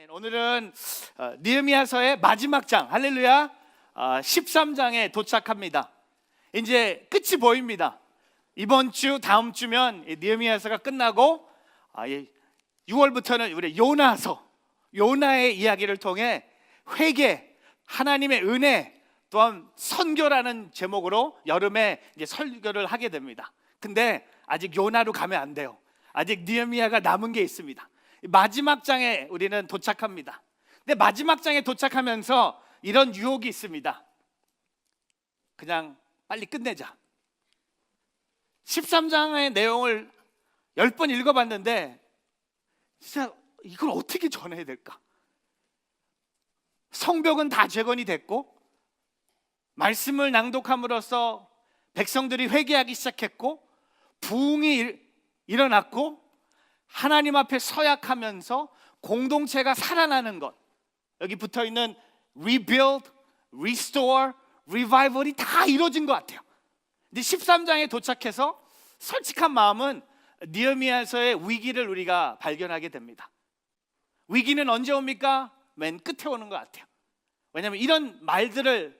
오늘은 느헤미야서의 마지막 장, 할렐루야, 13장에 도착합니다. 이제 끝이 보입니다. 이번 주, 다음 주면 느헤미야서가 끝나고 6월부터는 우리 요나의 이야기를 통해 회개, 하나님의 은혜, 또한 선교라는 제목으로 여름에 이제 설교를 하게 됩니다. 근데 아직 요나로 가면 안 돼요. 아직 느헤미야가 남은 게 있습니다. 마지막 장에 우리는 도착합니다. 근데 마지막 장에 도착하면서 이런 유혹이 있습니다. 그냥 빨리 끝내자. 13장의 내용을 10번 읽어봤는데 진짜 이걸 어떻게 전해야 될까? 성벽은 다 재건이 됐고 말씀을 낭독함으로써 백성들이 회개하기 시작했고 부흥이 일어났고 하나님 앞에 서약하면서 공동체가 살아나는 것, 여기 붙어있는 rebuild, restore, revival이 다 이루어진 것 같아요. 근데 13장에 도착해서 솔직한 마음은 느헤미야서의 위기를 우리가 발견하게 됩니다. 위기는 언제 옵니까? 맨 끝에 오는 것 같아요. 왜냐하면 이런 말들을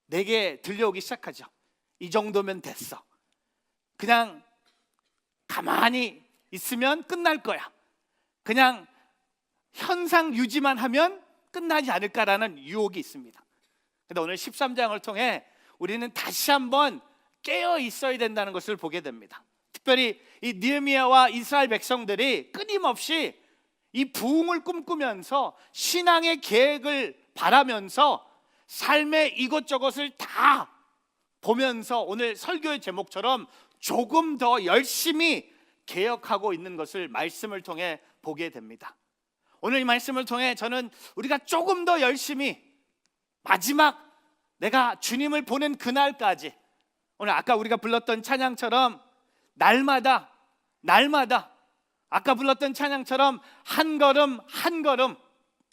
내게 들려오기 시작하죠. 이 정도면 됐어. 그냥 가만히 있으면 끝날 거야. 그냥 현상 유지만 하면 끝나지 않을까라는 유혹이 있습니다. 그런데 오늘 13장을 통해 우리는 다시 한번 깨어 있어야 된다는 것을 보게 됩니다. 특별히 이 느헤미야와 이스라엘 백성들이 끊임없이 이 부흥을 꿈꾸면서 신앙의 계획을 바라면서 삶의 이것저것을 다 보면서 오늘 설교의 제목처럼 조금 더 열심히 개혁하고 있는 것을 말씀을 통해 보게 됩니다. 오늘 이 말씀을 통해 저는 우리가 조금 더 열심히 마지막 내가 주님을 보는 그날까지, 오늘 아까 우리가 불렀던 찬양처럼 날마다 아까 불렀던 찬양처럼 한 걸음 한 걸음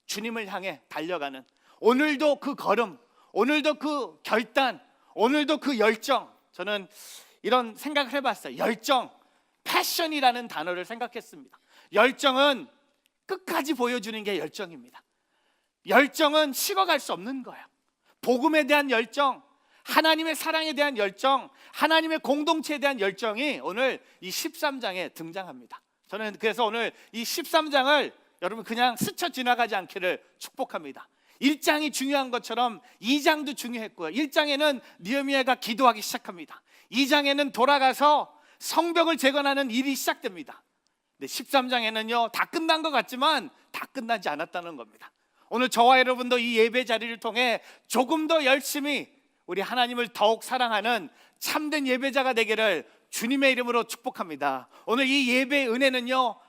주님을 향해 달려가는, 오늘도 그 걸음, 오늘도 그 결단, 오늘도 그 열정, 저는 이런 생각을 해봤어요. 열정, 패션이라는 단어를 생각했습니다. 열정은 끝까지 보여주는 게 열정입니다. 열정은 식어갈 수 없는 거예요. 복음에 대한 열정, 하나님의 사랑에 대한 열정, 하나님의 공동체에 대한 열정이 오늘 이 13장에 등장합니다. 저는 그래서 오늘 이 13장을 여러분 그냥 스쳐 지나가지 않기를 축복합니다. 1장이 중요한 것처럼 2장도 중요했고요. 1장에는 느헤미야가 기도하기 시작합니다. 2장에는 돌아가서 성벽을 재건하는 일이 시작됩니다. 근데 13장에는요 다 끝난 것 같지만 다 끝나지 않았다는 겁니다. 오늘 저와 여러분도 이 예배 자리를 통해 조금 더 열심히 우리 하나님을 더욱 사랑하는 참된 예배자가 되기를 주님의 이름으로 축복합니다. 오늘 이 예배의 은혜는요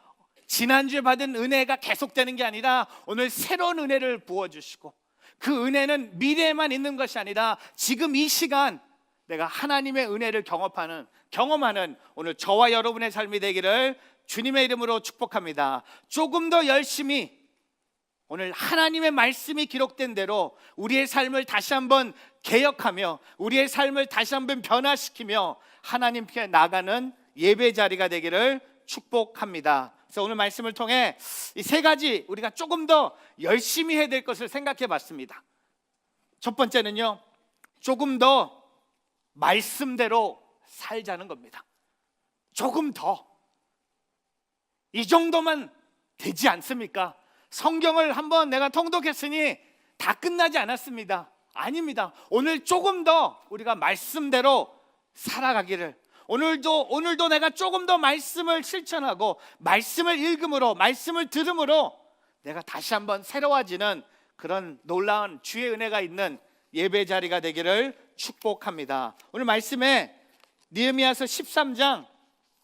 지난주에 받은 은혜가 계속되는 게 아니라 오늘 새로운 은혜를 부어주시고, 그 은혜는 미래에만 있는 것이 아니라 지금 이 시간 내가 하나님의 은혜를 경험하는 오늘 저와 여러분의 삶이 되기를 주님의 이름으로 축복합니다. 조금 더 열심히 오늘 하나님의 말씀이 기록된 대로 우리의 삶을 다시 한번 개혁하며 우리의 삶을 다시 한번 변화시키며 하나님께 나가는 예배 자리가 되기를 축복합니다. 그래서 오늘 말씀을 통해 이 세 가지 우리가 조금 더 열심히 해야 될 것을 생각해 봤습니다. 첫 번째는요, 조금 더 말씀대로 살자는 겁니다. 조금 더. 이 정도만 되지 않습니까? 성경을 한번 내가 통독했으니 다 끝나지 않았습니다. 아닙니다. 오늘 조금 더 우리가 말씀대로 살아가기를, 오늘도 내가 조금 더 말씀을 실천하고 말씀을 읽음으로, 말씀을 들음으로 내가 다시 한번 새로워지는 그런 놀라운 주의 은혜가 있는 예배 자리가 되기를 축복합니다. 오늘 말씀에 느헤미야서 13장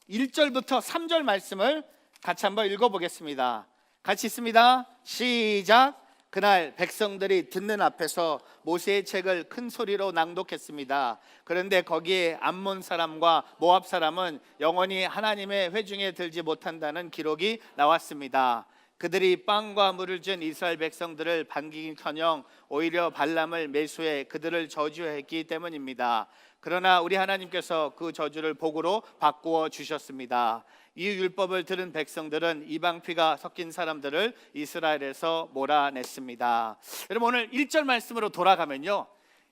1절부터 3절 말씀을 같이 한번 읽어보겠습니다. 같이 있습니다. 시작. 그날 백성들이 듣는 앞에서 모세의 책을 큰 소리로 낭독했습니다. 그런데 거기에 암몬 사람과 모압 사람은 영원히 하나님의 회중에 들지 못한다는 기록이 나왔습니다. 그들이 빵과 물을 준 이스라엘 백성들을 반기기커녕 오히려 발람을 매수해 그들을 저주했기 때문입니다. 그러나 우리 하나님께서 그 저주를 복으로 바꾸어 주셨습니다. 이 율법을 들은 백성들은 이방 피가 섞인 사람들을 이스라엘에서 몰아냈습니다. 여러분, 오늘 1절 말씀으로 돌아가면요,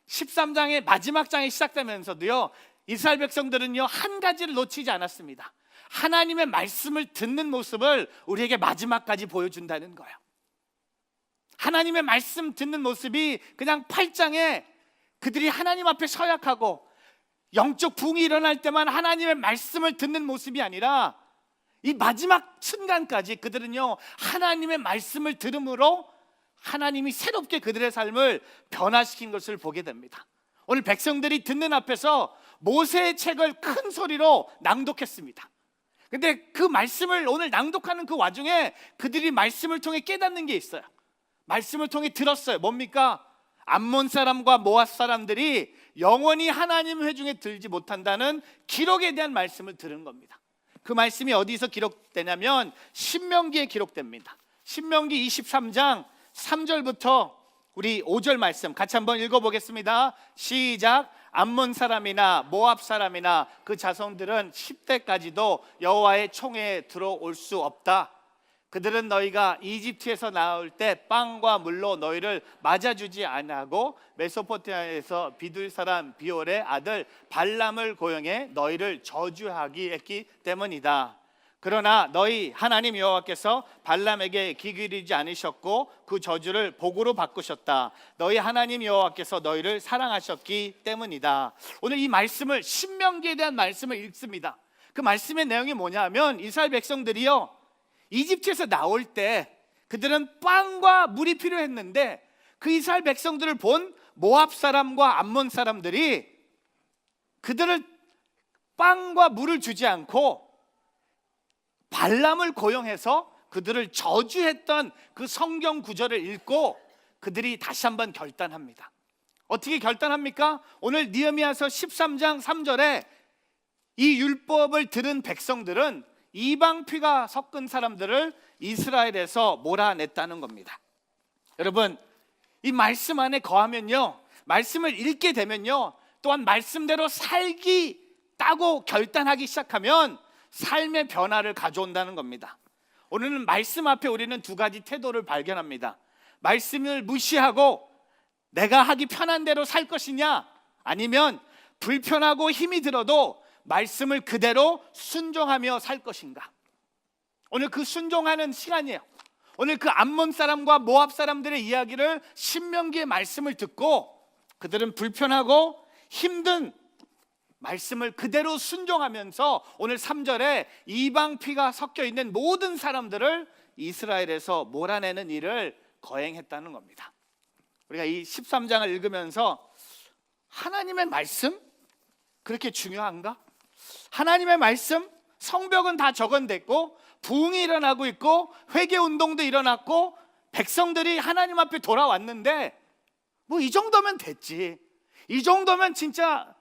13장의 마지막 장이 시작되면서도요, 이스라엘 백성들은요 한 가지를 놓치지 않았습니다. 하나님의 말씀을 듣는 모습을 우리에게 마지막까지 보여준다는 거예요. 하나님의 말씀 듣는 모습이 그냥 8장에 그들이 하나님 앞에 서약하고 영적 부흥이 일어날 때만 하나님의 말씀을 듣는 모습이 아니라 이 마지막 순간까지 그들은요 하나님의 말씀을 들음으로 하나님이 새롭게 그들의 삶을 변화시킨 것을 보게 됩니다. 오늘 백성들이 듣는 앞에서 모세의 책을 큰 소리로 낭독했습니다. 근데 그 말씀을 오늘 낭독하는 그 와중에 그들이 말씀을 통해 깨닫는 게 있어요. 말씀을 통해 들었어요. 뭡니까? 암몬 사람과 모압 사람들이 영원히 하나님 회중에 들지 못한다는 기록에 대한 말씀을 들은 겁니다. 그 말씀이 어디서 기록되냐면 신명기에 기록됩니다. 신명기 23장 3절부터 우리 5절 말씀 같이 한번 읽어보겠습니다. 시작. 암몬 사람이나 모압 사람이나 그 자손들은 10대까지도 여호와의 총회에 들어올 수 없다. 그들은 너희가 이집트에서 나올 때 빵과 물로 너희를 맞아주지 아니하고 메소포타미아에서 비둘 사람 비올의 아들 발람을 고용해 너희를 저주하기 했기 때문이다. 그러나 너희 하나님 여호와께서 발람에게 귀 기울이지 않으셨고 그 저주를 복으로 바꾸셨다. 너희 하나님 여호와께서 너희를 사랑하셨기 때문이다. 오늘 이 말씀을 신명기에 대한 말씀을 읽습니다. 그 말씀의 내용이 뭐냐면 이스라엘 백성들이요 이집트에서 나올 때 그들은 빵과 물이 필요했는데 그 이스라엘 백성들을 본 모압 사람과 암몬 사람들이 그들을 빵과 물을 주지 않고 발람을 고용해서 그들을 저주했던 그 성경 구절을 읽고 그들이 다시 한번 결단합니다. 어떻게 결단합니까? 오늘 느헤미야서 13장 3절에 이 율법을 들은 백성들은 이방 피가 섞은 사람들을 이스라엘에서 몰아냈다는 겁니다. 여러분, 이 말씀 안에 거하면요, 말씀을 읽게 되면요, 또한 말씀대로 살기다고 결단하기 시작하면 삶의 변화를 가져온다는 겁니다. 오늘은 말씀 앞에 우리는 두 가지 태도를 발견합니다. 말씀을 무시하고 내가 하기 편한 대로 살 것이냐, 아니면 불편하고 힘이 들어도 말씀을 그대로 순종하며 살 것인가. 오늘 그 순종하는 시간이에요. 오늘 그 암몬 사람과 모압 사람들의 이야기를 신명기의 말씀을 듣고 그들은 불편하고 힘든 말씀을 그대로 순종하면서 오늘 3절에 이방 피가 섞여 있는 모든 사람들을 이스라엘에서 몰아내는 일을 거행했다는 겁니다. 우리가 이 13장을 읽으면서 하나님의 말씀? 그렇게 중요한가? 하나님의 말씀? 성벽은 다 적은됐고 부흥이 일어나고 있고 회개운동도 일어났고 백성들이 하나님 앞에 돌아왔는데 뭐 이 정도면 됐지, 이 정도면 진짜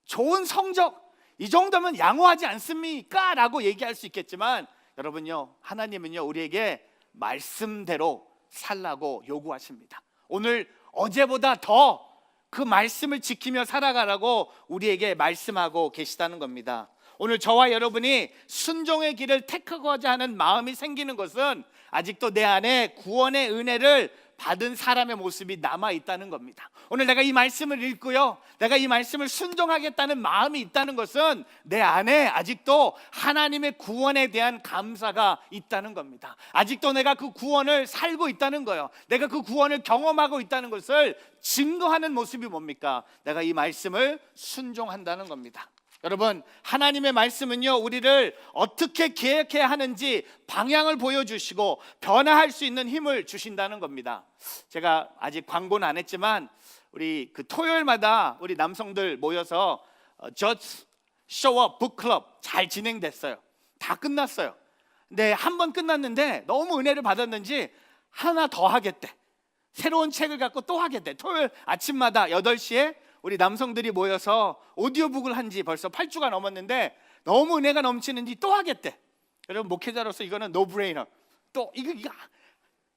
좋은 성적, 이 정도면 양호하지 않습니까? 라고 얘기할 수 있겠지만 여러분요, 하나님은요 우리에게 말씀대로 살라고 요구하십니다. 오늘 어제보다 더 그 말씀을 지키며 살아가라고 우리에게 말씀하고 계시다는 겁니다. 오늘 저와 여러분이 순종의 길을 택하고자 하는 마음이 생기는 것은 아직도 내 안에 구원의 은혜를 받은 사람의 모습이 남아있다는 겁니다. 오늘 내가 이 말씀을 읽고요, 내가 이 말씀을 순종하겠다는 마음이 있다는 것은 내 안에 아직도 하나님의 구원에 대한 감사가 있다는 겁니다. 아직도 내가 그 구원을 살고 있다는 거예요. 내가 그 구원을 경험하고 있다는 것을 증거하는 모습이 뭡니까? 내가 이 말씀을 순종한다는 겁니다. 여러분, 하나님의 말씀은요 우리를 어떻게 계획해야 하는지 방향을 보여주시고 변화할 수 있는 힘을 주신다는 겁니다. 제가 아직 광고는 안 했지만 우리 그 토요일마다 우리 남성들 모여서 Just Show Up Book Club 잘 진행됐어요. 다 끝났어요. 근데 한 번 끝났는데 너무 은혜를 받았는지 하나 더 하겠대. 새로운 책을 갖고 또 하겠대. 토요일 아침마다 8시에 우리 남성들이 모여서 오디오북을 한 지 벌써 8주가 넘었는데 너무 은혜가 넘치는지 또 하겠대. 여러분, 목회자로서 이거는 노브레이너. 또 이거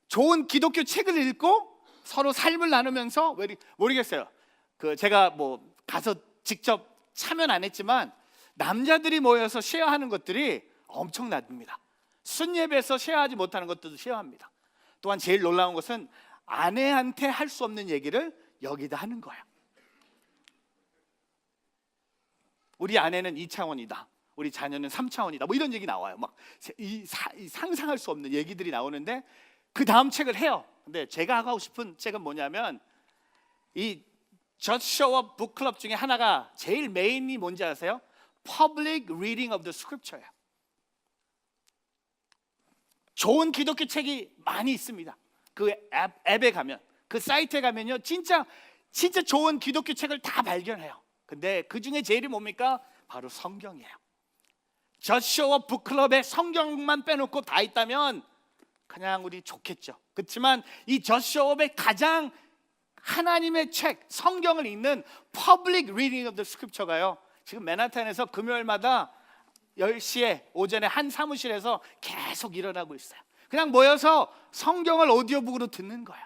좋은 기독교 책을 읽고 서로 삶을 나누면서, 모르겠어요. 그 제가 뭐 가서 직접 참여는 안 했지만 남자들이 모여서 쉐어하는 것들이 엄청납니다. 순예배에서 쉐어하지 못하는 것들도 쉐어합니다. 또한 제일 놀라운 것은 아내한테 할 수 없는 얘기를 여기다 하는 거예요. 우리 아내는 2차원이다. 우리 자녀는 3차원이다. 뭐 이런 얘기 나와요. 막 상상할 수 없는 얘기들이 나오는데 그 다음 책을 해요. 근데 제가 하고 싶은 책은 뭐냐면 이 저쇼업 북클럽 중에 하나가 제일 메인이 뭔지 아세요? Public Reading of the Scripture예요. 좋은 기독교 책이 많이 있습니다. 그 앱에 가면, 그 사이트에 가면요, 진짜 좋은 기독교 책을 다 발견해요. 근데 그 중에 제일이 뭡니까? 바로 성경이에요. 저쇼업 북클럽에 성경만 빼놓고 다 있다면 그냥 우리 좋겠죠. 그렇지만 이 저쇼업의 가장 하나님의 책, 성경을 읽는 Public Reading of the Scripture가요, 지금 맨하탄에서 금요일마다 10시에 오전에 한 사무실에서 계속 일어나고 있어요. 그냥 모여서 성경을 오디오북으로 듣는 거예요.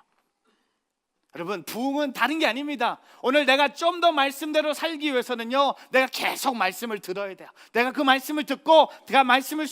여러분, 부흥은 다른 게 아닙니다. 오늘 내가 좀 더 말씀대로 살기 위해서는요, 내가 계속 말씀을 들어야 돼요. 내가 그 말씀을 듣고 내가 말씀을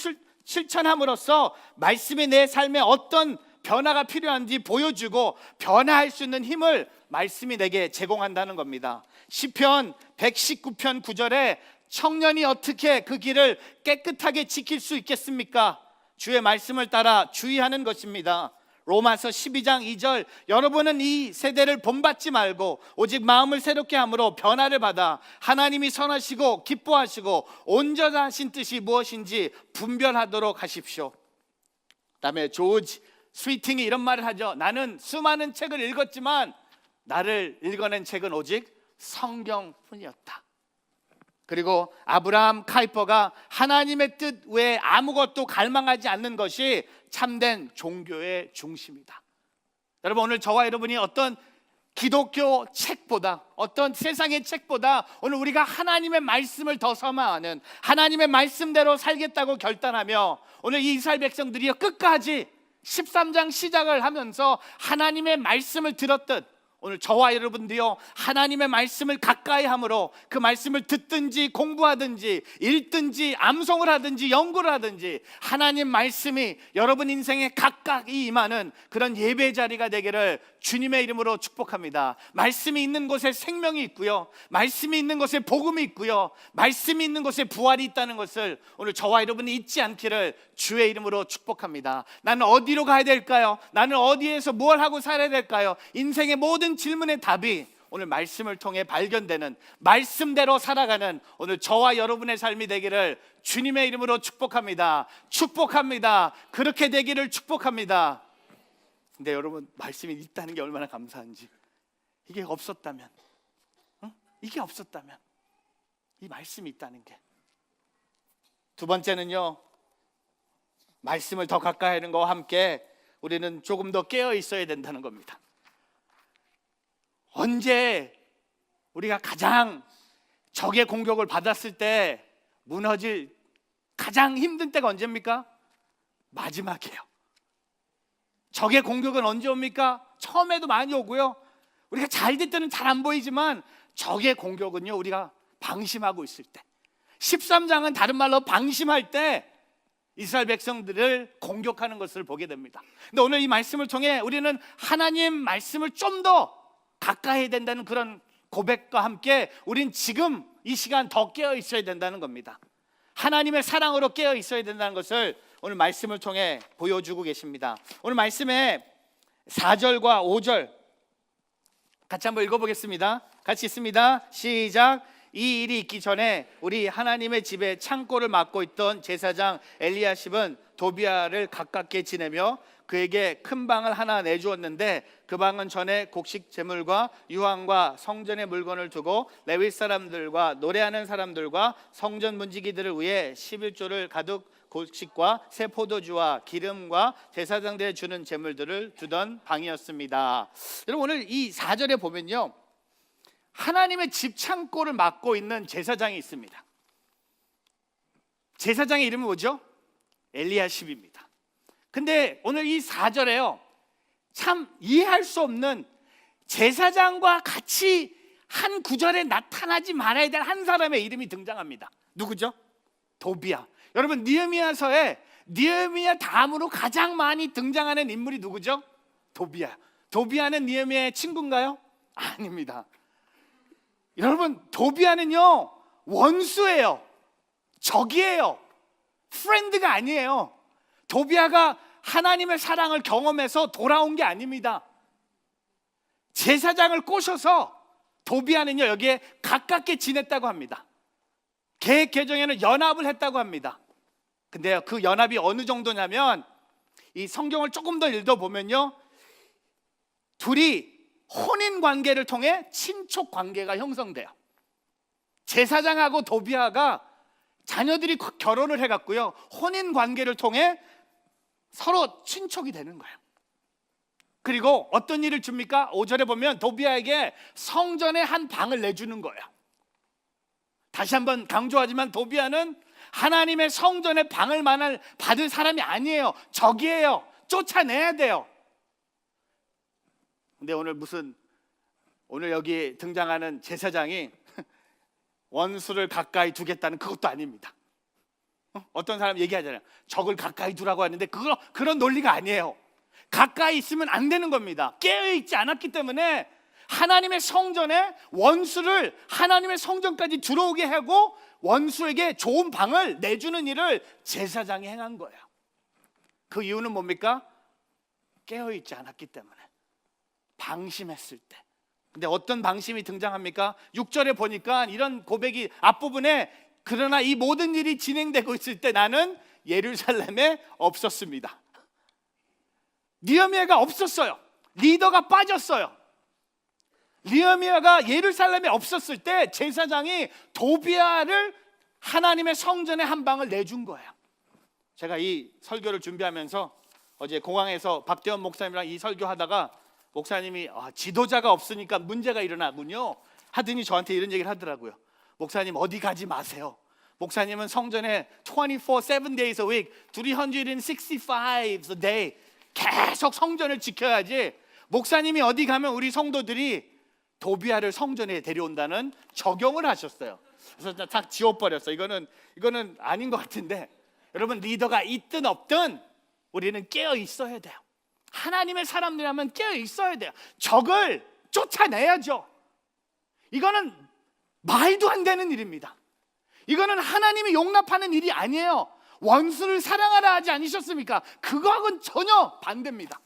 실천함으로써 말씀이 내 삶에 어떤 변화가 필요한지 보여주고 변화할 수 있는 힘을 말씀이 내게 제공한다는 겁니다. 시편 119편 9절에 청년이 어떻게 그 길을 깨끗하게 지킬 수 있겠습니까? 주의 말씀을 따라 주의하는 것입니다. 로마서 12장 2절, 여러분은 이 세대를 본받지 말고 오직 마음을 새롭게 함으로 변화를 받아 하나님이 선하시고 기뻐하시고 온전하신 뜻이 무엇인지 분별하도록 하십시오. 그다음에 조지 스위팅이 이런 말을 하죠. 나는 수많은 책을 읽었지만 나를 읽어낸 책은 오직 성경뿐이었다. 그리고 아브라함 카이퍼가 하나님의 뜻 외에 아무것도 갈망하지 않는 것이 참된 종교의 중심이다. 여러분, 오늘 저와 여러분이 어떤 기독교 책보다, 어떤 세상의 책보다 오늘 우리가 하나님의 말씀을 더 소망하는, 하나님의 말씀대로 살겠다고 결단하며 오늘 이 이스라엘 백성들이요, 끝까지 13장 시작을 하면서 하나님의 말씀을 들었듯 오늘 저와 여러분도요, 하나님의 말씀을 가까이 함으로 그 말씀을 듣든지 공부하든지 읽든지 암송을 하든지 연구를 하든지 하나님 말씀이 여러분 인생에 가까이 임하는 그런 예배 자리가 되기를 주님의 이름으로 축복합니다. 말씀이 있는 곳에 생명이 있고요, 말씀이 있는 곳에 복음이 있고요, 말씀이 있는 곳에 부활이 있다는 것을 오늘 저와 여러분이 잊지 않기를 주의 이름으로 축복합니다. 나는 어디로 가야 될까요? 나는 어디에서 뭘 하고 살아야 될까요? 인생의 모든 질문의 답이 오늘 말씀을 통해 발견되는, 말씀대로 살아가는 오늘 저와 여러분의 삶이 되기를 주님의 이름으로 축복합니다. 축복합니다. 그렇게 되기를 축복합니다. 근데 여러분, 말씀이 있다는 게 얼마나 감사한지. 이게 없었다면, 이게 없었다면, 이 말씀이 있다는 게. 두 번째는요, 말씀을 더 가까이 하는 것과 함께 우리는 조금 더 깨어 있어야 된다는 겁니다. 언제 우리가 가장 적의 공격을 받았을 때 무너질 가장 힘든 때가 언제입니까? 마지막이에요. 적의 공격은 언제 옵니까? 처음에도 많이 오고요, 우리가 잘 될 때는 잘 안 보이지만 적의 공격은요, 우리가 방심하고 있을 때, 13장은 다른 말로 방심할 때 이스라엘 백성들을 공격하는 것을 보게 됩니다. 근데 오늘 이 말씀을 통해 우리는 하나님 말씀을 좀 더 가까이 해야 된다는 그런 고백과 함께 우린 지금 이 시간 더 깨어 있어야 된다는 겁니다. 하나님의 사랑으로 깨어 있어야 된다는 것을 오늘 말씀을 통해 보여주고 계십니다. 오늘 말씀에 4절과 5절 같이 한번 읽어보겠습니다. 같이 있습니다. 시작. 이 일이 있기 전에 우리 하나님의 집에 창고를 맡고 있던 제사장 엘리야십은 도비야를 가깝게 지내며 그에게 큰 방을 하나 내주었는데 그 방은 전에 곡식 제물과 유황과 성전의 물건을 두고 레위 사람들과 노래하는 사람들과 성전 문지기들을 위해 11조를 가득 곡식과 새 포도주와 기름과 제사장들에 주는 제물들을 두던 방이었습니다. 여러분, 오늘 이 4절에 보면요, 하나님의 집 창고를 맡고 있는 제사장이 있습니다. 제사장의 이름은 뭐죠? 엘리야십입니다. 근데 오늘 이 4절에요, 참 이해할 수 없는 제사장과 같이 한 구절에 나타나지 말아야 될 한 사람의 이름이 등장합니다. 누구죠? 도비야. 여러분, 느헤미야서에 느헤미야 다음으로 가장 많이 등장하는 인물이 누구죠? 도비야. 도비야는 느헤미야의 친구인가요? 아닙니다. 여러분, 도비야는요 원수예요. 적이에요. 프렌드가 아니에요. 도비야가 하나님의 사랑을 경험해서 돌아온 게 아닙니다. 제사장을 꼬셔서 도비야는요 여기에 가깝게 지냈다고 합니다. 계획 개정에는 연합을 했다고 합니다. 근데요 그 연합이 어느 정도냐면 이 성경을 조금 더 읽어보면요 둘이 혼인 관계를 통해 친족 관계가 형성돼요. 제사장하고 도비야가 자녀들이 결혼을 해갖고요 혼인 관계를 통해 서로 친족이 되는 거예요. 그리고 어떤 일을 줍니까? 5절에 보면 도비야에게 성전의 한 방을 내주는 거예요. 다시 한번 강조하지만 도비야는 하나님의 성전의 방을 받을 사람이 아니에요. 적이에요. 쫓아내야 돼요. 근데 오늘 여기 등장하는 제사장이 원수를 가까이 두겠다는 그것도 아닙니다. 어떤 사람 얘기하잖아요. 적을 가까이 두라고 하는데 그런 논리가 아니에요. 가까이 있으면 안 되는 겁니다. 깨어있지 않았기 때문에 하나님의 성전에 원수를 하나님의 성전까지 들어오게 하고 원수에게 좋은 방을 내주는 일을 제사장이 행한 거예요. 그 이유는 뭡니까? 깨어있지 않았기 때문에, 방심했을 때. 근데 어떤 방심이 등장합니까? 6절에 보니까 이런 고백이 앞부분에 그러나 이 모든 일이 진행되고 있을 때 나는 예루살렘에 없었습니다. 느헤미야가 없었어요. 리더가 빠졌어요. 느헤미야가 예루살렘에 없었을 때 제사장이 도비야를 하나님의 성전에 한 방을 내준 거예요. 제가 이 설교를 준비하면서 어제 공항에서 박대원 목사님이랑 이 설교하다가 목사님이 지도자가 없으니까 문제가 일어나군요 하더니 저한테 이런 얘기를 하더라고요. 목사님 어디 가지 마세요. 목사님은 성전에 7 days a week 365 a day 계속 성전을 지켜야지, 목사님이 어디 가면 우리 성도들이 도비야를 성전에 데려온다는 적용을 하셨어요. 그래서 다 지워버렸어요. 이거는 아닌 것 같은데, 여러분 리더가 있든 없든 우리는 깨어 있어야 돼요. 하나님의 사람들이라면 깨어 있어야 돼요. 적을 쫓아내야죠. 이거는 말도 안 되는 일입니다. 이거는 하나님이 용납하는 일이 아니에요. 원수를 사랑하라 하지 않으셨습니까? 그거하고는 전혀 반대입니다.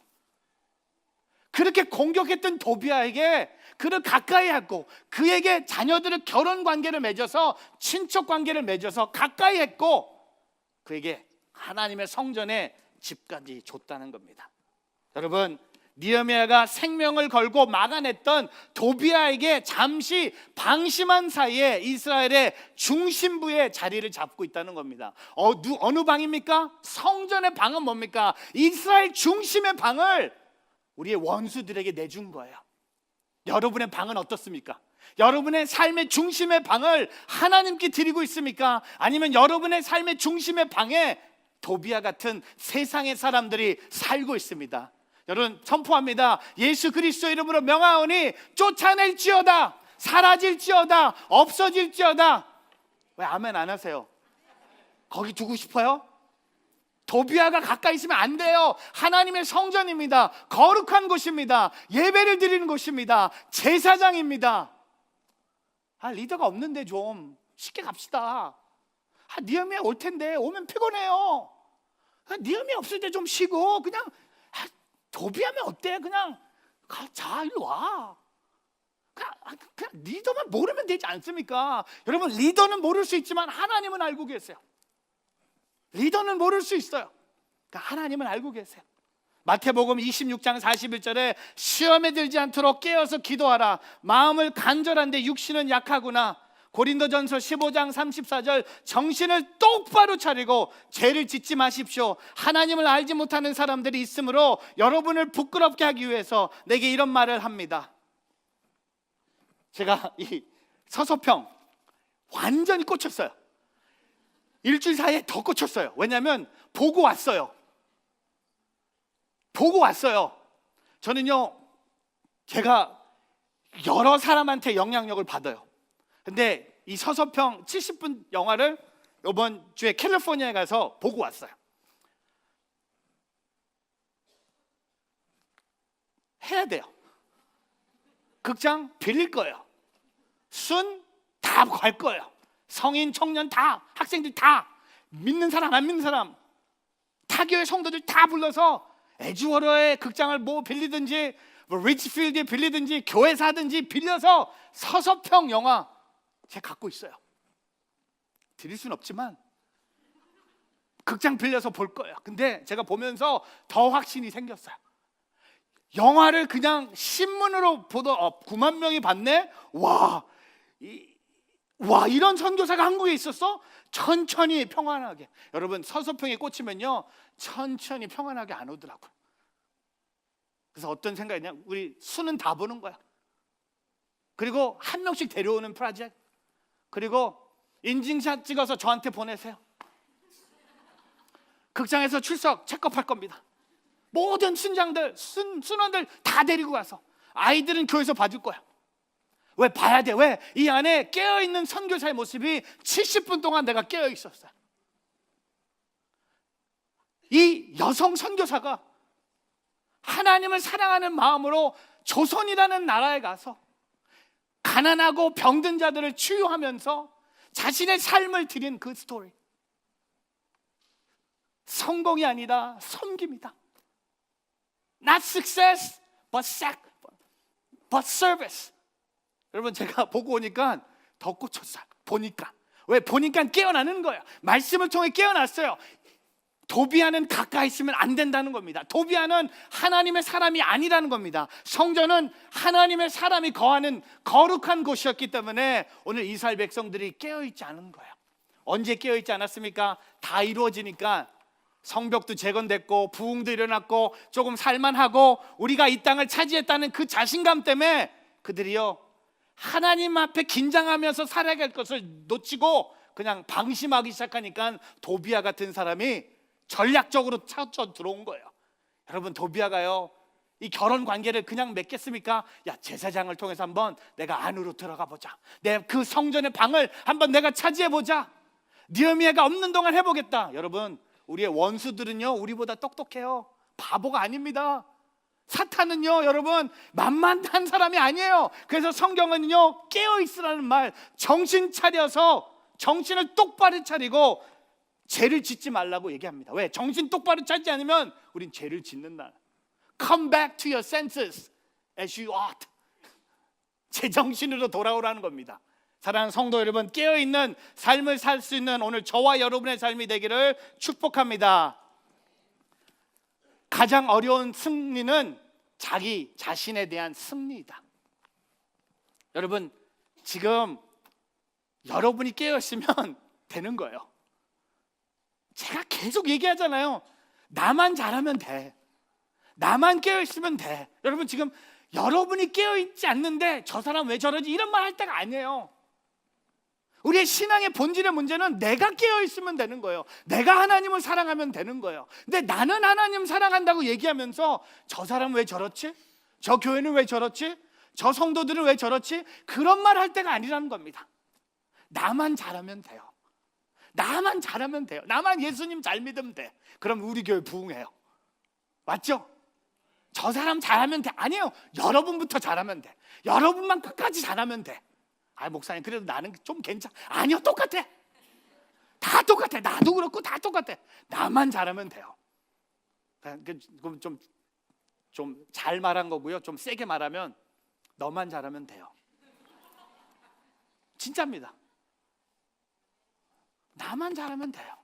그렇게 공격했던 도비야에게 그를 가까이 하고 그에게 자녀들의 결혼 관계를 맺어서 친척 관계를 맺어서 가까이 했고 그에게 하나님의 성전에 집까지 줬다는 겁니다. 여러분, 느헤미야가 생명을 걸고 막아냈던 도비야에게 잠시 방심한 사이에 이스라엘의 중심부에 자리를 잡고 있다는 겁니다. 어느 방입니까? 성전의 방은 뭡니까? 이스라엘 중심의 방을 우리의 원수들에게 내준 거예요. 여러분의 방은 어떻습니까? 여러분의 삶의 중심의 방을 하나님께 드리고 있습니까? 아니면 여러분의 삶의 중심의 방에 도비야 같은 세상의 사람들이 살고 있습니다. 여러분 선포합니다. 예수 그리스도 이름으로 명하오니 쫓아낼지어다, 사라질지어다, 없어질지어다. 왜 아멘 안 하세요? 거기 두고 싶어요? 도비야가 가까이 있으면 안 돼요. 하나님의 성전입니다. 거룩한 곳입니다. 예배를 드리는 곳입니다. 제사장입니다. 리더가 없는데 좀 쉽게 갑시다. 느헤미야 올 텐데 오면 피곤해요. 느헤미야 없을 때 좀 쉬고 그냥 도비야면 어때? 그냥 자 일로 와. 그냥 리더만 모르면 되지 않습니까? 여러분 리더는 모를 수 있지만 하나님은 알고 계세요. 리더는 모를 수 있어요. 그러니까 하나님은 알고 계세요. 마태복음 26장 41절에 시험에 들지 않도록 깨어서 기도하라. 마음을 간절한데 육신은 약하구나. 고린도전서 15장 34절 정신을 똑바로 차리고 죄를 짓지 마십시오. 하나님을 알지 못하는 사람들이 있으므로 여러분을 부끄럽게 하기 위해서 내게 이런 말을 합니다. 제가 이 서서평 완전히 꽂혔어요. 일주일 사이에 더 꽂혔어요. 왜냐하면 보고 왔어요. 저는요 제가 여러 사람한테 영향력을 받아요. 근데 이 서서평 70분 영화를 이번 주에 캘리포니아에 가서 보고 왔어요. 해야 돼요. 극장 빌릴 거예요. 순 다 갈 거예요. 성인, 청년 다, 학생들 다, 믿는 사람 안 믿는 사람, 타교회 성도들 다 불러서 에즈워러의 극장을 뭐 빌리든지, 뭐 리치필드에 빌리든지, 교회 사든지 빌려서 서서평 영화 제가 갖고 있어요. 드릴 수는 없지만 극장 빌려서 볼 거예요. 근데 제가 보면서 더 확신이 생겼어요. 영화를 그냥 신문으로 보던 9만 명이 봤네. 와, 이런 선교사가 한국에 있었어? 천천히 평안하게. 여러분, 서서평에 꽂히면요 천천히 평안하게 안 오더라고요. 그래서 어떤 생각이냐, 우리 수는 다 보는 거야. 그리고 한 명씩 데려오는 프로젝트. 그리고 인증샷 찍어서 저한테 보내세요. 극장에서 출석 체크업할 겁니다. 모든 순장들, 순원들 다 데리고 가서, 아이들은 교회에서 봐줄 거야. 왜 봐야 돼? 왜? 이 안에 깨어있는 선교사의 모습이 70분 동안 내가 깨어있었어요. 이 여성 선교사가 하나님을 사랑하는 마음으로 조선이라는 나라에 가서 가난하고 병든 자들을 치유하면서 자신의 삶을 드린 그 스토리. 성공이 아니라 섬김이다. Not success, but service. 여러분, 제가 보고 오니까 더 꽂혔어요. 보니까. 왜? 보니까 깨어나는 거예요. 말씀을 통해 깨어났어요. 도비아는 가까이 있으면 안 된다는 겁니다. 도비아는 하나님의 사람이 아니라는 겁니다. 성전은 하나님의 사람이 거하는 거룩한 곳이었기 때문에 오늘 이스라엘 백성들이 깨어있지 않은 거예요. 언제 깨어있지 않았습니까? 다 이루어지니까 성벽도 재건됐고 부흥도 일어났고 조금 살만하고 우리가 이 땅을 차지했다는 그 자신감 때문에 그들이요 하나님 앞에 긴장하면서 살아갈 것을 놓치고 그냥 방심하기 시작하니까 도비아 같은 사람이 전략적으로 찾아 들어온 거예요. 여러분, 도비아가요 이 결혼 관계를 그냥 맺겠습니까? 야, 제사장을 통해서 한번 내가 안으로 들어가 보자. 내 그 성전의 방을 한번 내가 차지해 보자. 느헤미야가 없는 동안 해보겠다. 여러분, 우리의 원수들은요 우리보다 똑똑해요. 바보가 아닙니다. 사탄은요 여러분 만만한 사람이 아니에요. 그래서 성경은요 깨어있으라는 말, 정신 차려서 정신을 똑바로 차리고 죄를 짓지 말라고 얘기합니다. 왜? 정신 똑바로 차리지 않으면 우린 죄를 짓는다. Come back to your senses as you ought. 제정신으로 돌아오라는 겁니다. 사랑하는 성도 여러분, 깨어있는 삶을 살 수 있는 오늘 저와 여러분의 삶이 되기를 축복합니다. 가장 어려운 승리는 자기 자신에 대한 승리이다. 여러분, 지금 여러분이 깨어있으면 되는 거예요. 제가 계속 얘기하잖아요. 나만 잘하면 돼. 나만 깨어있으면 돼. 여러분, 지금 여러분이 깨어있지 않는데 저 사람 왜 저러지 이런 말 할 때가 아니에요. 우리의 신앙의 본질의 문제는 내가 깨어있으면 되는 거예요. 내가 하나님을 사랑하면 되는 거예요. 근데 나는 하나님 사랑한다고 얘기하면서 저 사람은 왜 저렇지? 저 교회는 왜 저렇지? 저 성도들은 왜 저렇지? 그런 말 할 때가 아니라는 겁니다. 나만 잘하면 돼요. 나만 잘하면 돼요. 나만 예수님 잘 믿으면 돼. 그럼 우리 교회 부흥해요. 맞죠? 저 사람 잘하면 돼. 아니에요. 여러분부터 잘하면 돼. 여러분만 끝까지 잘하면 돼. 아, 목사님 그래도 나는 좀 괜찮아. 아니요, 똑같아. 다 똑같아. 나도 그렇고 다 똑같아. 나만 잘하면 돼요. 그럼 좀 잘 말한 거고요. 좀 세게 말하면 너만 잘하면 돼요. 진짜입니다. 나만 잘하면 돼요.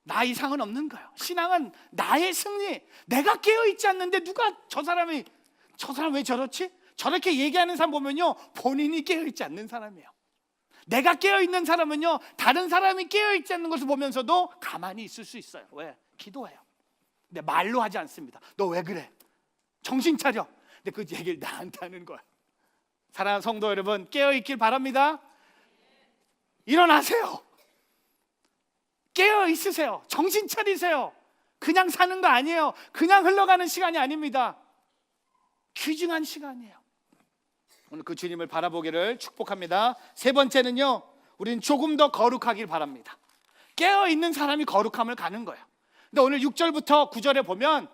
나 이상은 없는 거예요. 신앙은 나의 승리. 내가 깨어있지 않는데 누가 저 사람 왜 저렇지? 저렇게 얘기하는 사람 보면요 본인이 깨어있지 않는 사람이에요. 내가 깨어있는 사람은요 다른 사람이 깨어있지 않는 것을 보면서도 가만히 있을 수 있어요. 왜? 기도해요. 근데 말로 하지 않습니다. 너 왜 그래? 정신 차려. 근데 그 얘기를 나한테 하는 거예요. 사랑하는 성도 여러분, 깨어있길 바랍니다. 일어나세요. 깨어 있으세요. 정신 차리세요. 그냥 사는 거 아니에요. 그냥 흘러가는 시간이 아닙니다. 귀중한 시간이에요. 오늘 그 주님을 바라보기를 축복합니다. 세 번째는요, 우리는 조금 더 거룩하길 바랍니다. 깨어있는 사람이 거룩함을 가는 거예요. 근데 오늘 6절부터 9절에 보면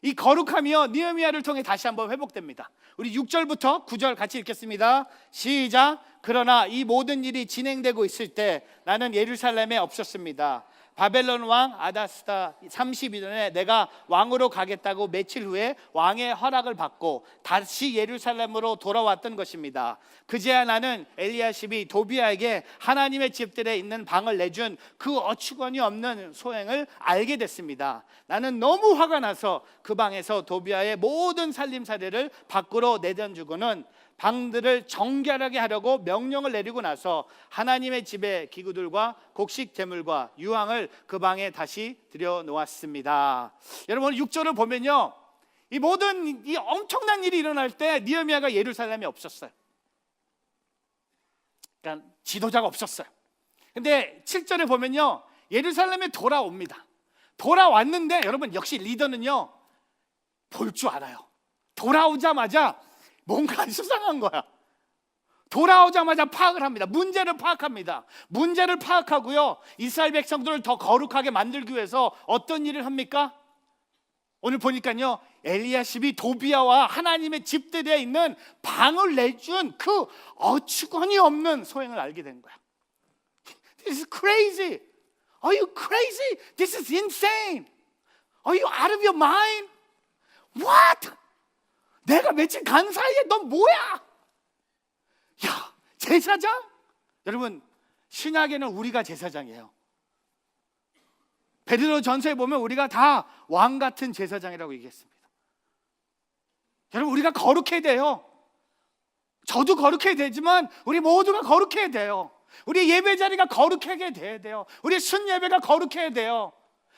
이 거룩함이요 느헤미야를 통해 다시 한번 회복됩니다. 우리 6절부터 9절 같이 읽겠습니다. 시작. 그러나 이 모든 일이 진행되고 있을 때 나는 예루살렘에 없었습니다. 바벨론 왕 아다스다 32년에 내가 왕으로 가겠다고 며칠 후에 왕의 허락을 받고 다시 예루살렘으로 돌아왔던 것입니다. 그제야 나는 엘리야십이 도비아에게 하나님의 집들에 있는 방을 내준 그 어처구니 없는 소행을 알게 됐습니다. 나는 너무 화가 나서 그 방에서 도비아의 모든 살림살이를 밖으로 내던지고는 방들을 정결하게 하려고 명령을 내리고 나서 하나님의 집의 기구들과 곡식 제물과 유황을 그 방에 다시 들여놓았습니다. 여러분 6절을 보면요, 이 모든 이 엄청난 일이 일어날 때 느헤미야가 예루살렘에 없었어요. 그러니까 지도자가 없었어요. 근데 7절에 보면요, 예루살렘에 돌아옵니다. 돌아왔는데 여러분 역시 리더는요 볼 줄 알아요. 돌아오자마자 뭔가 수상한 거야. 돌아오자마자 파악을 합니다. 문제를 파악합니다. 문제를 파악하고요, 이스라엘 백성들을 더 거룩하게 만들기 위해서 어떤 일을 합니까? 오늘 보니까요, 엘리야십이 도비아와 하나님의 집들에 있는 방을 내준 그 어처구니 없는 소행을 알게 된 거야. This is crazy. Are you crazy? This is insane. Are you out of your mind? What? 내가 며칠 간 사이에 넌 뭐야? 야, 제사장? 여러분 신약에는 우리가 제사장이에요. 베드로 전서에 보면 우리가 다 왕 같은 제사장이라고 얘기했습니다. 여러분 우리가 거룩해야 돼요. 저도 거룩해야 되지만 우리 모두가 거룩해야 돼요. 우리 예배 자리가 거룩하게 돼야 돼요. 우리 순예배가 거룩해야 돼요.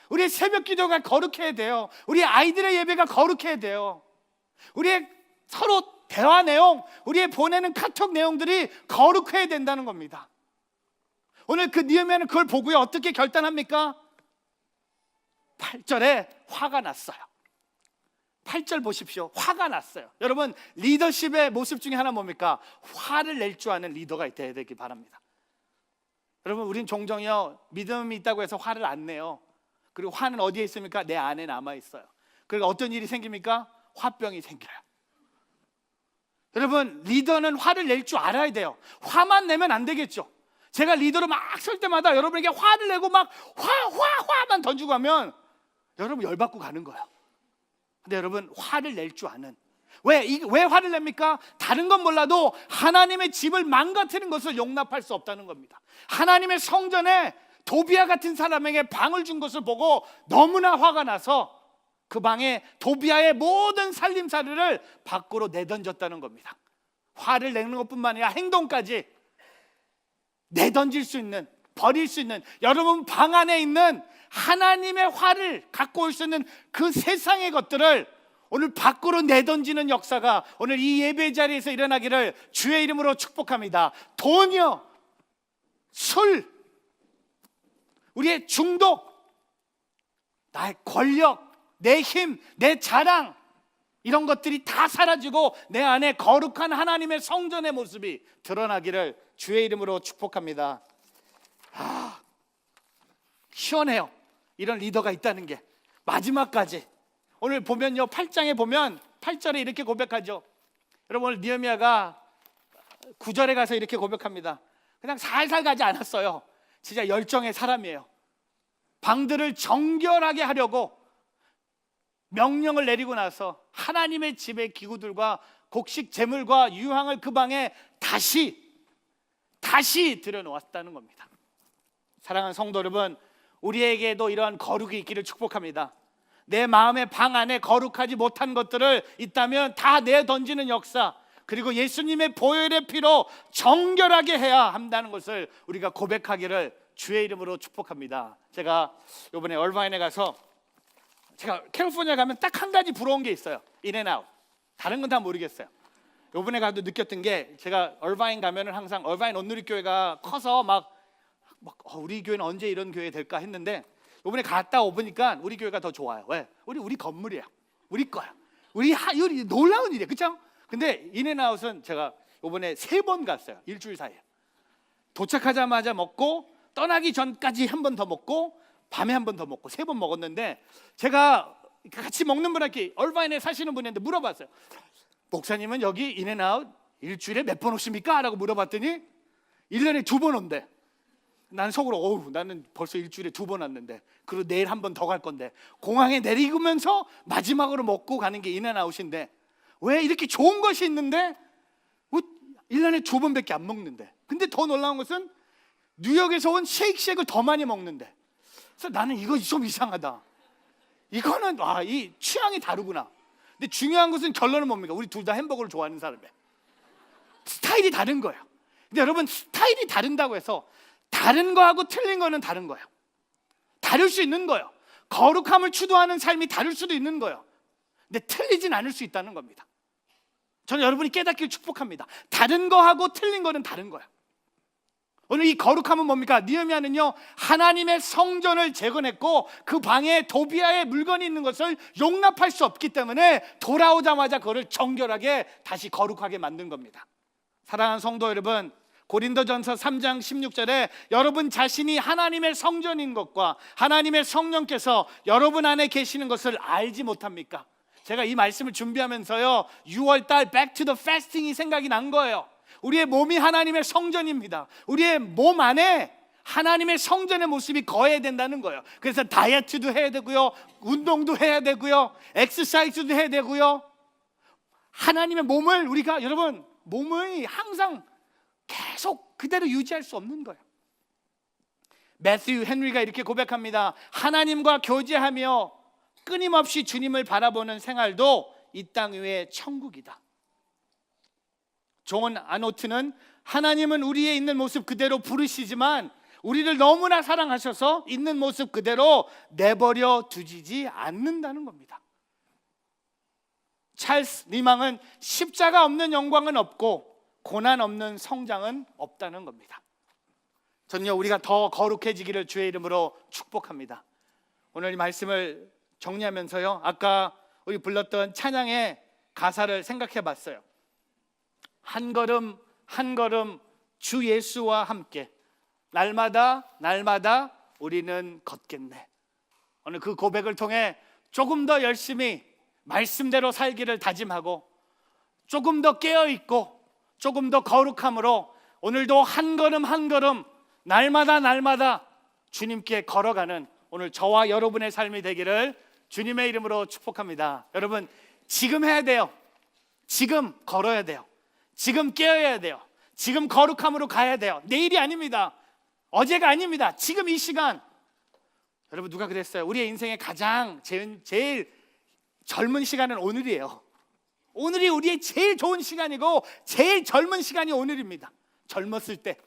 우리 새벽 기도가 거룩해야 돼요. 우리 아이들의 예배가 거룩해야 돼요. 우리의 서로 대화 내용, 우리의 보내는 카톡 내용들이 거룩해야 된다는 겁니다. 오늘 그 느헤미야는 그걸 보고요 어떻게 결단합니까? 8절에 화가 났어요. 8절 보십시오. 화가 났어요. 여러분 리더십의 모습 중에 하나 뭡니까? 화를 낼 줄 아는 리더가 돼야 되길 바랍니다. 여러분 우린 종종요 믿음이 있다고 해서 화를 안 내요. 그리고 화는 어디에 있습니까? 내 안에 남아 있어요. 그리고 어떤 일이 생깁니까? 화병이 생겨요. 여러분 리더는 화를 낼 줄 알아야 돼요. 화만 내면 안 되겠죠. 제가 리더로 막 설 때마다 여러분에게 화를 내고 막 화만 던지고 하면 여러분 열받고 가는 거예요. 근데 여러분 화를 낼 줄 아는, 왜 화를 냅니까? 다른 건 몰라도 하나님의 집을 망가뜨리는 것을 용납할 수 없다는 겁니다. 하나님의 성전에 도비아 같은 사람에게 방을 준 것을 보고 너무나 화가 나서 그 방에 도비아의 모든 살림살이를 밖으로 내던졌다는 겁니다. 화를 내는 것뿐만 아니라 행동까지 내던질 수 있는, 버릴 수 있는, 여러분 방 안에 있는 하나님의 화를 갖고 올 수 있는 그 세상의 것들을 오늘 밖으로 내던지는 역사가 오늘 이 예배 자리에서 일어나기를 주의 이름으로 축복합니다. 돈이요, 술, 우리의 중독, 나의 권력, 내 힘, 내 자랑, 이런 것들이 다 사라지고 내 안에 거룩한 하나님의 성전의 모습이 드러나기를 주의 이름으로 축복합니다. 시원해요. 이런 리더가 있다는 게. 마지막까지 오늘 보면요 8장에 보면 8절에 이렇게 고백하죠. 여러분 오늘 느헤미야가 9절에 가서 이렇게 고백합니다. 그냥 살살 가지 않았어요. 진짜 열정의 사람이에요. 방들을 정결하게 하려고 명령을 내리고 나서 하나님의 집의 기구들과 곡식 제물과 유황을 그 방에 다시 들여놓았다는 겁니다. 사랑하는 성도 여러분, 우리에게도 이러한 거룩이 있기를 축복합니다. 내 마음의 방 안에 거룩하지 못한 것들을 있다면 다 내던지는 역사, 그리고 예수님의 보혈의 피로 정결하게 해야 한다는 것을 우리가 고백하기를 주의 이름으로 축복합니다. 제가 이번에 얼바인에 가서, 제가 캘리포니아 가면 딱 한 가지 부러운 게 있어요. 인앤아웃. 다른 건 다 모르겠어요. 이번에 가도 느꼈던 게, 제가 얼바인 가면은 항상 얼바인 온누리교회가 커서 막 우리 교회는 언제 이런 교회 될까 했는데, 이번에 갔다 오보니까 우리 교회가 더 좋아요. 왜? 우리 건물이에요. 우리 거야. 우리 놀라운 일이에요. 그렇죠? 근데 인앤아웃은 제가 이번에 3번 갔어요. 일주일 사이에. 도착하자마자 먹고 떠나기 전까지 한 번 더 먹고 밤에 한 번 더 먹고 3번 먹었는데, 제가 같이 먹는 분한테 얼바인에 사시는 분인데 물어봤어요. 목사님은 여기 인앤아웃 일주일에 몇 번 오십니까? 라고 물어봤더니 1년에 2번 온대. 난 속으로 어우, 나는 벌써 일주일에 2번 왔는데, 그리고 내일 한 번 더 갈 건데, 공항에 내리면서 마지막으로 먹고 가는 게 인앤아웃인데 왜 이렇게 좋은 것이 있는데 1년에 2번밖에 안 먹는데. 근데 더 놀라운 것은 뉴욕에서 온 쉐이크쉑을 더 많이 먹는데. 그래서 나는 이거 좀 이상하다. 이거는 이 취향이 다르구나. 근데 중요한 것은 결론은 뭡니까? 우리 둘 다 햄버거를 좋아하는 사람이에요. 스타일이 다른 거예요. 근데 여러분, 스타일이 다른다고 해서 다른 거하고 틀린 거는 다른 거예요. 다를 수 있는 거예요. 거룩함을 추구하는 삶이 다를 수도 있는 거예요. 근데 틀리진 않을 수 있다는 겁니다. 저는 여러분이 깨닫기를 축복합니다. 다른 거하고 틀린 거는 다른 거예요. 오늘 이 거룩함은 뭡니까? 느헤미야는요, 하나님의 성전을 재건했고 그 방에 도비아의 물건이 있는 것을 용납할 수 없기 때문에 돌아오자마자 그것을 정결하게 다시 거룩하게 만든 겁니다. 사랑하는 성도 여러분, 고린도전서 3장 16절에 여러분 자신이 하나님의 성전인 것과 하나님의 성령께서 여러분 안에 계시는 것을 알지 못합니까? 제가 이 말씀을 준비하면서요, 6월달 Back to the Fasting이 생각이 난 거예요. 우리의 몸이 하나님의 성전입니다. 우리의 몸 안에 하나님의 성전의 모습이 거해야 된다는 거예요. 그래서 다이어트도 해야 되고요, 운동도 해야 되고요, 엑서사이즈도 해야 되고요. 하나님의 몸을 우리가, 여러분, 몸을 항상 계속 그대로 유지할 수 없는 거예요. 매튜 헨리가 이렇게 고백합니다. 하나님과 교제하며 끊임없이 주님을 바라보는 생활도 이 땅 위의 천국이다. 존 아노트는 하나님은 우리의 있는 모습 그대로 부르시지만 우리를 너무나 사랑하셔서 있는 모습 그대로 내버려 두지 않는다는 겁니다. 찰스 리망은 십자가 없는 영광은 없고 고난 없는 성장은 없다는 겁니다. 저는요, 우리가 더 거룩해지기를 주의 이름으로 축복합니다. 오늘 이 말씀을 정리하면서요, 아까 우리 불렀던 찬양의 가사를 생각해 봤어요. 한 걸음 한 걸음 주 예수와 함께 날마다 날마다 우리는 걷겠네. 오늘 그 고백을 통해 조금 더 열심히 말씀대로 살기를 다짐하고 조금 더 깨어있고 조금 더 거룩함으로 오늘도 한 걸음 한 걸음 날마다 날마다 주님께 걸어가는 오늘 저와 여러분의 삶이 되기를 주님의 이름으로 축복합니다. 여러분, 지금 해야 돼요. 지금 걸어야 돼요. 지금 깨어야 돼요. 지금 거룩함으로 가야 돼요. 내일이 아닙니다. 어제가 아닙니다. 지금 이 시간. 여러분, 누가 그랬어요? 우리의 인생의 가장 제일 젊은 시간은 오늘이에요. 오늘이 우리의 제일 좋은 시간이고 제일 젊은 시간이 오늘입니다. 젊었을 때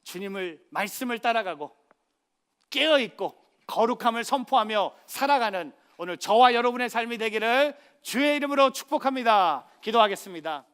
주님을 말씀을 따라가고 깨어있고 거룩함을 선포하며 살아가는 오늘 저와 여러분의 삶이 되기를 주의 이름으로 축복합니다. 기도하겠습니다.